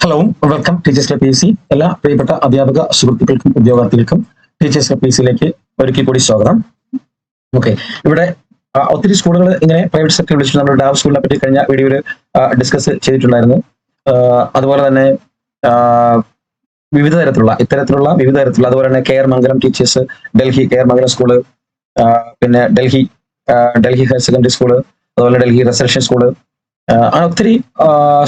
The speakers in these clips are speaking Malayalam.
Hello welcome teachers club PC. എല്ലാ പ്രിയപ്പെട്ട അധ്യാപക സുഹൃത്തുക്കൾക്കും ഉദ്യോഗാർത്ഥികൾക്കും ടീച്ചേഴ്സ് ക്ലബ് PC ഒരിക്കൽ കൂടി സ്വാഗതം. ഓക്കെ, ഇവിടെ ഒത്തിരി സ്കൂളുകൾ ഇങ്ങനെ പ്രൈവറ്റ് സെക്ടർ വിളിച്ചിട്ട് നമ്മൾ ഡാവ് സ്കൂളിനെ പറ്റി കഴിഞ്ഞ വീഡിയോയിൽ ഡിസ്കസ് ചെയ്തിട്ടുണ്ടായിരുന്നു. അതുപോലെ തന്നെ വിവിധ തരത്തിലുള്ള അതുപോലെ തന്നെ കെയർ മംഗലം ടീച്ചേഴ്സ്, ഡൽഹി കെയർ മംഗലം സ്കൂള്, പിന്നെ ഡൽഹി ഹയർ സെക്കൻഡറി സ്കൂള്, അതുപോലെ ഡൽഹി റെസിഡൻഷ്യൽ സ്കൂള്, ഒത്തിരി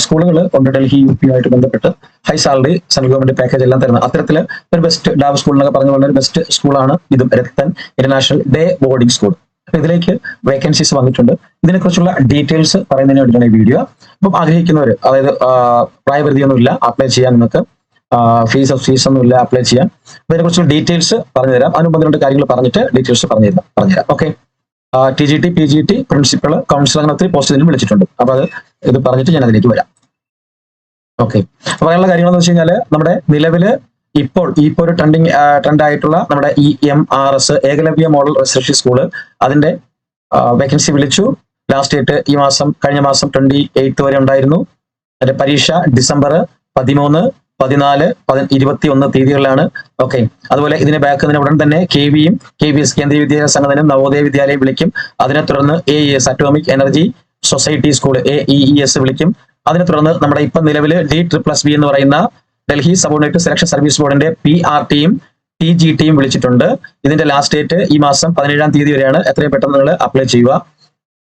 സ്കൂളുകൾ ഉണ്ട് ഡൽഹി UP ആയിട്ട് ബന്ധപ്പെട്ട് high salary central government package എല്ലാം തരുന്നത്. അത്തരത്തില് ഒരു ബെസ്റ്റ് ഡാവ് സ്കൂൾ എന്നൊക്കെ പറഞ്ഞുകൊണ്ട് ഒരു ബെസ്റ്റ് സ്കൂളാണ് ഇതും, Rattan international day boarding school. അപ്പൊ ഇതിലേക്ക് വേക്കൻസീസ് വന്നിട്ടുണ്ട്. ഇതിനെക്കുറിച്ചുള്ള ഡീറ്റെയിൽസ് പറയുന്നതിന് വേണ്ടിയിട്ടാണ് ഈ വീഡിയോ. അപ്പം ആഗ്രഹിക്കുന്നവർ, അതായത് പ്രായപരിധിയൊന്നുമില്ല അപ്ലൈ ചെയ്യാൻ, നിങ്ങൾക്ക് ഫീസ് ഒന്നുമില്ല അപ്ലൈ ചെയ്യാൻ. ഇതിനെക്കുറിച്ചുള്ള ഡീറ്റെയിൽസ് പറഞ്ഞുതരാം. അതിന് 1-2 കാര്യങ്ങൾ പറഞ്ഞിട്ട് ഡീറ്റെയിൽസ് പറഞ്ഞുതരാം. Okay, TGT, PGT, principal, counsellor, അങ്ങനെ ഒത്തിരി പോസ്റ്റ് ഇതിനും വിളിച്ചിട്ടുണ്ട്. അപ്പൊ ഇത് പറഞ്ഞിട്ട് ഞാൻ അതിലേക്ക് വരാം. ഓക്കെ, പറയാനുള്ള കാര്യങ്ങളെന്ന് വെച്ച് കഴിഞ്ഞാൽ നമ്മുടെ നിലവില് ഇപ്പോൾ ഒരു ട്രെൻഡ് ആയിട്ടുള്ള നമ്മുടെ EMRS Eklavya model residential school, അതിന്റെ വേക്കൻസി വിളിച്ചു. ലാസ്റ്റ് ഡേറ്റ് കഴിഞ്ഞ മാസം 28 വരെ ഉണ്ടായിരുന്നു. അതിന്റെ പരീക്ഷ ഡിസംബർ 13, 14, 21 തീയതികളിലാണ്. ഓക്കെ, അതുപോലെ ഇതിനെ ഉടൻ തന്നെ KVS കേന്ദ്രീയ വിദ്യാഭ്യാസ സംഘടനയും നവോദയ വിദ്യാലയം വിളിക്കും. അതിനെ തുടർന്ന് AES atomic energy society school AEES വിളിക്കും. അതിനെ തുടർന്ന് നമ്മുടെ ഇപ്പം നിലവിൽ DSSB എന്ന് പറയുന്ന ഡൽഹി സബോർഡിനേറ്റ് സെലക്ഷൻ സർവീസ് ബോർഡിന്റെ PRTയും TGTയും വിളിച്ചിട്ടുണ്ട്. ഇതിന്റെ ലാസ്റ്റ് ഡേറ്റ് ഈ മാസം 17 തീയതി വരെയാണ്. എത്രയും പെട്ടെന്ന് നിങ്ങൾ അപ്ലൈ ചെയ്യുക.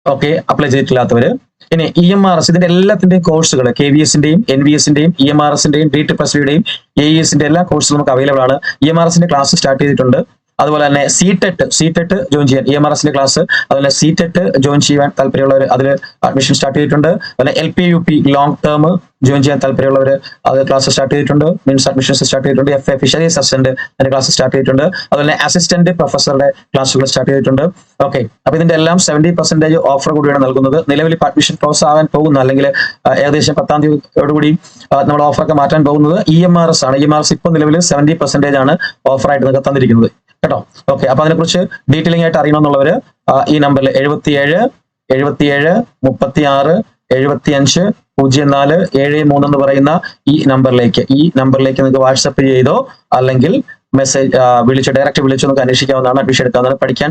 ഓക്കെ, അപ്ലൈ ചെയ്തിട്ടില്ലാത്തവര്. ഇനി EMRS ഇതിന്റെ എല്ലാത്തിന്റെയും കോഴ്സുകൾ, KVSന്റെയും NVSന്റെയും EMRSന്റെയും DSSBയുടെയും AESന്റെ എല്ലാ കോഴ്സും നമുക്ക് അവൈലബിൾ ആണ്. EMRSന്റെ ക്ലാസ് സ്റ്റാർട്ട് ചെയ്തിട്ടുണ്ട്. അതുപോലെ തന്നെ CTET ജോയിൻ ചെയ്യാൻ EMRSന്റെ ക്ലാസ്, അതുപോലെ CTET ജോയിൻ ചെയ്യാൻ താല്പര്യമുള്ളവർ അതിൽ അഡ്മിഷൻ സ്റ്റാർട്ട് ചെയ്തിട്ടുണ്ട്. അതുപോലെ LPUP ലോങ് ടേം ജോയിൻ ചെയ്യാൻ താല്പര്യമുള്ളവർ അത് ക്ലാസ് സ്റ്റാർട്ട് ചെയ്തിട്ടുണ്ട്. മീൻസ് അഡ്മിഷൻസ് സ്റ്റാർട്ട് ചെയ്തിട്ടുണ്ട്. FA ഫിഷറീസ് അസിസ്റ്റന്റ് അതിന്റെ ക്ലാസ് സ്റ്റാർട്ട് ചെയ്തിട്ടുണ്ട്. അതുപോലെ അസിസ്റ്റന്റ് പ്രൊഫസറുടെ ക്ലാസ്സുകൾ സ്റ്റാർട്ട് ചെയ്തിട്ടുണ്ട്. ഓക്കെ, അപ്പൊ ഇതിന്റെ എല്ലാം 70% ഓഫർ കൂടിയാണ് നൽകുന്നത്. നിലവിൽ ഇപ്പൊ അഡ്മിഷൻ ക്ലോസ് ആവാൻ പോകുന്ന, അല്ലെങ്കിൽ ഏകദേശം 10-ാം തീയതിയോടുകൂടി നമ്മൾ ഓഫറൊക്കെ മാറ്റാൻ പോകുന്നത് EMRS ആണ്. EMRS ഇപ്പോൾ നിലവിൽ 70% ആണ് ഓഫറായിട്ട് നിങ്ങൾക്ക് തന്നിരിക്കുന്നത് കേട്ടോ. ഓക്കെ, അപ്പൊ അതിനെക്കുറിച്ച് ഡീറ്റെയിലിംഗ് ആയിട്ട് അറിയണമെന്നുള്ളവര് ഈ നമ്പറിൽ 77 36 75 0473 എന്ന് പറയുന്ന ഈ നമ്പറിലേക്ക് നിങ്ങൾക്ക് വാട്സപ്പ് ചെയ്തോ അല്ലെങ്കിൽ മെസ്സേജ് ഡയറക്റ്റ് വിളിച്ചോ നമുക്ക് അന്വേഷിക്കാവുന്നതാണ്. അഡ്മിഷൻ എടുക്കാവുന്നതാണ്. പഠിക്കാൻ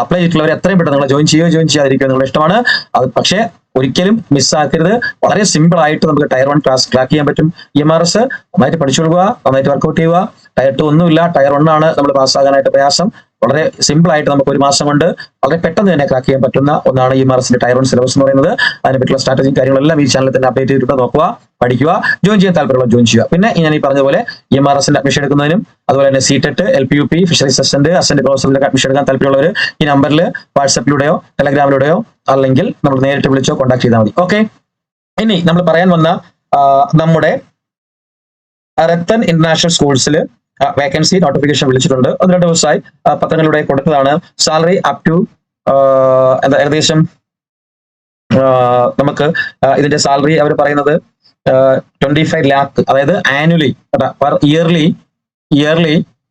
അപ്ലൈ ചെയ്തിട്ടുള്ളവർ എത്രയും പെട്ടെന്ന് നിങ്ങൾ ജോയിൻ ചെയ്യാതിരിക്കുക നിങ്ങളുടെ ഇഷ്ടമാണ്. അത് പക്ഷേ ഒരിക്കലും മിസ്സാക്കരുത്. വളരെ സിമ്പിൾ ആയിട്ട് നമുക്ക് Tier 1 ക്ലാസ് ക്രാക്ക് ചെയ്യാൻ പറ്റും. EMRS നന്നായിട്ട് പഠിച്ചു കൊടുക്കുക, നന്നായിട്ട് വർക്ക്ഔട്ട് ചെയ്യുക. Tier 2 ഒന്നുമില്ല, Tier 1 ആണ് നമ്മൾ പാസ്സാകാനായിട്ട് പ്രയാസം. വളരെ സിമ്പിൾ ആയിട്ട് നമുക്ക് ഒരു മാസം കൊണ്ട് വളരെ പെട്ടെന്ന് തന്നെ ക്രാക്ക് ചെയ്യാൻ പറ്റുന്ന ഒന്നാണ് EMRSന്റെ Tier 1 സിലബസ് എന്ന് പറയുന്നത്. അതിനെപ്പറ്റിയുള്ള സ്ട്രാറ്റജി കാര്യങ്ങളെല്ലാം ഈ ചാനലിൽ തന്നെ അപ്ഡേറ്റ് ചെയ്തിട്ട് നോക്കുക, പഠിക്കുക, ജോയിൻ ചെയ്യാൻ താല്പര്യമുള്ള ജോയിൻ ചെയ്യുക. പിന്നെ ഞാൻ ഈ പറഞ്ഞതുപോലെ EMRSന്റെ അഡ്മിഷൻ എടുക്കുന്നതിനും അതുപോലെ തന്നെ CTET, LPUP, ഫിഷറീസ് അസിസ്റ്റന്റ് പ്രൊഫസറിലേക്ക് അഡ്മിഷൻ എടുക്കാൻ താല്പര്യമുള്ളവർ ഈ നമ്പറിൽ വാട്സപ്പിലൂടെയോ ടെലഗ്രാമിലൂടെയോ അല്ലെങ്കിൽ നമ്മൾ നേരിട്ട് വിളിച്ചോ കോൺടാക്ട് ചെയ്താൽ മതി. ഓക്കെ, ഇനി നമ്മൾ പറയാൻ വന്ന നമ്മുടെ രത്തൻ ഇന്റർനാഷണൽ സ്കൂൾസിൽ വേക്കൻസി നോട്ടിഫിക്കേഷൻ വിളിച്ചിട്ടുണ്ട്. 1-2 ദിവസമായി പത്രങ്ങളിലൂടെ കൊടുത്തതാണ്. സാലറി അപ് ടു ഏകദേശം നമുക്ക് ഇതിന്റെ സാലറി അവർ പറയുന്നത് 25 lakh, അതായത് ആനുവലി പെർ ഇയർലി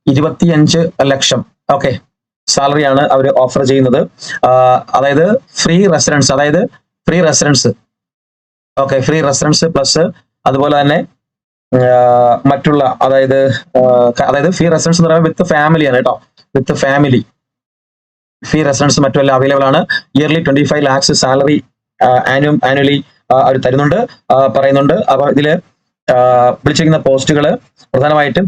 25 ലക്ഷം. ഓക്കെ, സാലറിയാണ് അവർ ഓഫർ ചെയ്യുന്നത്. അതായത് free residence okay, free residence plus അതുപോലെ തന്നെ മറ്റുള്ള അതായത് ഫ്രീ റെസിഡൻസ് എന്ന് പറയുമ്പോൾ വിത്ത് ഫാമിലിയാണ് കേട്ടോ. വിത്ത് ഫാമിലി ഫ്രീ റെസിഡൻസ് മറ്റുമെല്ലാം അവൈലബിൾ ആണ്. ഇയർലി 25 lakhs സാലറി ആനുവലി അവർ തരുന്നുണ്ട്, പറയുന്നുണ്ട്. അപ്പൊ ഇതില് വിളിച്ചിരിക്കുന്ന പോസ്റ്റുകൾ പ്രധാനമായിട്ടും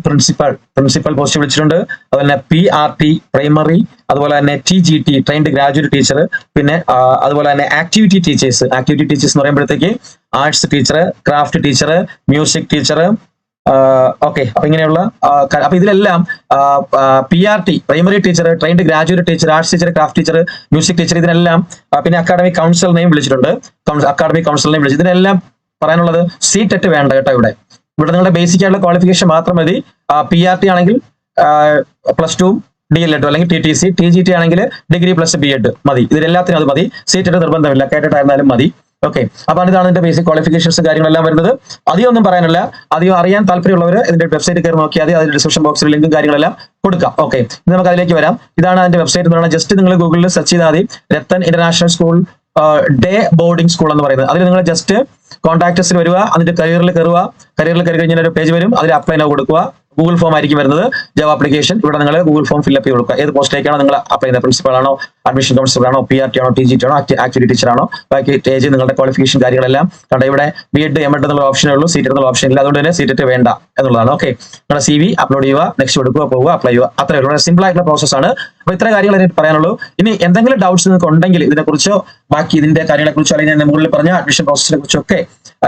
പ്രിൻസിപ്പൽ പോസ്റ്റ് വിളിച്ചിട്ടുണ്ട്. അതുപോലെ തന്നെ PRT പ്രൈമറി, അതുപോലെ തന്നെ TGT ട്രെയിൻഡ് ഗ്രാജുവേറ്റ് ടീച്ചർ, പിന്നെ അതുപോലെ തന്നെ ആക്ടിവിറ്റി ടീച്ചേഴ്സ് എന്ന് പറയുമ്പോഴത്തേക്ക് arts teacher, craft teacher, music teacher. Okay, അപ്പൊ ഇങ്ങനെയുള്ള അപ്പൊ ഇതിലെല്ലാം PRT primary teacher, trained graduate teacher, arts teacher, craft teacher, music teacher, ഇതിനെല്ലാം പിന്നെ അക്കാഡമിക് കൗൺസിലിനെയും വിളിച്ചിട്ടുണ്ട്. ഇതിനെല്ലാം പറയാനുള്ളത് CTET വേണ്ട കേട്ടോ. ഇവിടെ നിങ്ങളുടെ ബേസിക് ആയിട്ടുള്ള ക്വാളിഫിക്കേഷൻ മാത്രം മതി. PRT ആണെങ്കിൽ +2 DLED അല്ലെങ്കിൽ TTC, TGT ആണെങ്കിൽ ഡിഗ്രി പ്ലസ് B.Ed മതി. ഇതിലെല്ലാത്തിനും അത് മതി. CTET നിർബന്ധമില്ല, കേട്ടിട്ട് ആയിരുന്നാലും മതി. ഓക്കെ, അപ്പൊ ഇതാണ് ഇതിന്റെ ബേസിക് ക്വാളിഫിക്കേഷൻസ് കാര്യങ്ങളെല്ലാം വരുന്നത്. അധികം ഒന്നും പറയാനില്ല. അധികം അറിയാൻ താല്പര്യമുള്ളവർ ഇതിന്റെ വെബ്സൈറ്റ് കയറി നോക്കിയാൽ മതി. അതിന്റെ ഡിസ്ക്രിപ്ഷൻ ബോക്സിൽ ലിങ്കും കാര്യങ്ങളെല്ലാം കൊടുക്കാം. ഓക്കെ, ഇത് നമുക്ക് അതിലേക്ക് വരാം. ഇതാണ് അതിന്റെ വെബ്സൈറ്റ് എന്ന് പറയുന്നത്. ജസ്റ്റ് നിങ്ങൾ ഗൂഗിളിൽ സെർച്ച് ചെയ്താൽ മതി Rattan international school day boarding school എന്ന് പറയുന്നത്. അതിൽ നിങ്ങൾ ജസ്റ്റ് കോൺടാക്ടസിൽ വരിക, അതിന്റെ കരിയറിൽ കയറുക. കരിയറിൽ കയറി കഴിഞ്ഞാൽ ഒരു പേജ് വരും, അതിൽ അപ്ലൈ നൗ കൊടുക്കുക. ഗൂഗിൾ ഫോം ആയിരിക്കും വരുന്നത്, ജോബ് ആപ്ലിക്കേഷൻ. ഇവിടെ നിങ്ങൾ ഗൂഗിൾ ഫോം ഫില്ലപ്പ് ചെയ്ത് കൊടുക്കുക. ഏത് പോസ്റ്റിലേക്കാണോ നിങ്ങൾ അപ്ലൈ ചെയ്യുന്നത്, പ്രിൻസിപ്പൽ ആണോ, അഡ്മിഷൻ കൗൺസിലർ ആണോ, PRT ആണോ, TGT ആണോ, ആക്ടിവിറ്റി ടീച്ചർ ആണോ, ബാക്കി ഏജ്, നിങ്ങളുടെ ക്വാളിഫിക്കേഷൻ കാര്യങ്ങളെല്ലാം. കാരണം ഇവിടെ BEd M.Ed എന്നുള്ള ഓപ്ഷനേ ഉള്ളൂ, സീറ്റ് എന്നുള്ള ഓപ്ഷൻ ഇല്ല. അതുകൊണ്ട് തന്നെ സീറ്റ് വേണ്ട എന്നുള്ളതാണ്. ഓക്കെ, നിങ്ങളുടെ CV അപ്ലോഡ് ചെയ്യുക, നെക്സ്റ്റ് കൊടുക്കുക, പോവുക, അപ്ലൈ ചെയ്യുക. അത്രയേ ഉള്ളൂ. സിമ്പിൾ ആയിട്ടുള്ള പ്രോസസ് ആണ്. അപ്പൊ ഇത്ര കാര്യങ്ങൾ എനിക്ക് പറയാനുള്ളൂ. ഇനി എന്തെങ്കിലും ഡൗട്ട്സ് നിങ്ങൾക്ക് ഉണ്ടെങ്കിൽ ഇതിനെക്കുറിച്ചോ ബാക്കി ഇതിന്റെ കാര്യങ്ങളെക്കുറിച്ചോ അല്ലെങ്കിൽ ഞാൻ മുകളിൽ പറഞ്ഞ അഡ്മിഷൻ പ്രോസസിനെ കുറിച്ചൊക്കെ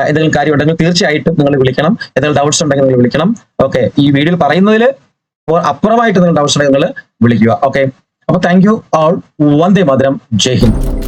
എന്തെങ്കിലും കാര്യം ഉണ്ടെങ്കിൽ തീർച്ചയായിട്ടും നിങ്ങൾ വിളിക്കണം. എന്തെങ്കിലും ഡൗട്ട്സ് ഉണ്ടെങ്കിൽ നിങ്ങൾ വിളിക്കണം. ഓക്കെ, ഈ വീഡിയോയിൽ പറയുന്നതിൽ അപ്പുറമായിട്ട് നിങ്ങൾ ഡൗട്ട്സ് ഉണ്ടെങ്കിൽ നിങ്ങൾ വിളിക്കുക. ഓക്കെ, അപ്പൊ thank you all. Vande Mataram. Jai Hind.